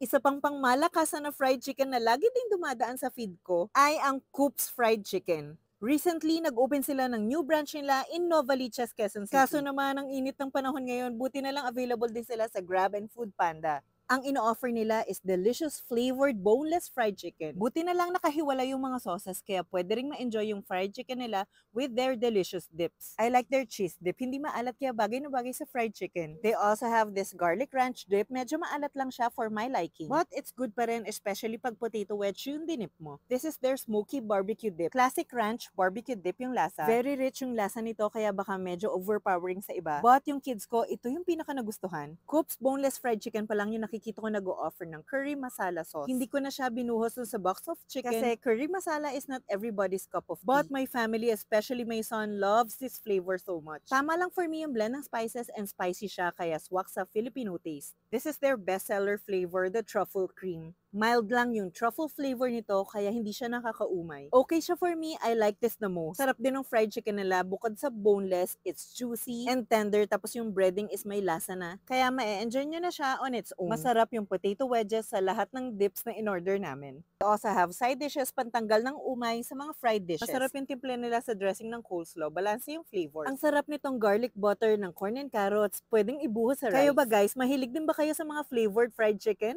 Isa pang pangmalakasan na fried chicken na lagi ding dumadaan sa feed ko ay ang Coop's Fried Chicken. Recently, nag-open sila ng new branch nila in Novaliches, Quezon City. Kaso naman, ang init ng panahon ngayon, buti na lang available din sila sa Grab and Food Panda. Ang ino-offer nila is delicious flavored boneless fried chicken. Buti na lang nakahiwala yung mga sauces kaya pwede ring ma-enjoy yung fried chicken nila with their delicious dips. I like their cheese dip. Hindi maalat kaya bagay na bagay sa fried chicken. They also have this garlic ranch dip. Medyo maalat lang siya for my liking. But it's good pa rin, especially pag potato wedge yung dinip mo. This is their smoky barbecue dip. Classic ranch barbecue dip yung lasa. Very rich yung lasa nito kaya baka medyo overpowering sa iba. But yung kids ko, ito yung pinaka nagustuhan. Coop's boneless fried chicken pa lang yung nakikita ko nag-o-offer ng curry masala sauce. Hindi ko na siya binuhos dun sa box of chicken kasi curry masala is not everybody's cup of tea. But my family, especially my son, loves this flavor so much. Tama lang for me yung blend ng spices and spicy siya kaya swak sa Filipino taste. This is their bestseller flavor, the truffle cream. Mild lang yung truffle flavor nito kaya hindi siya nakakaumay. Okay siya for me, I like this the most. Sarap din ng fried chicken nila, bukod sa boneless, it's juicy and tender tapos yung breading is may lasa na. Kaya ma-enjoy nyo na siya on its own. Masarap yung potato wedges sa lahat ng dips na in-order namin. We also have side dishes pantanggal ng umay sa mga fried dishes. Masarap yung timple nila sa dressing ng coleslaw, balanse yung flavor. Ang sarap nitong garlic butter ng corn and carrots, pwedeng ibuhos sa rice. Kayo ba guys, mahilig din ba kayo sa mga flavored fried chicken?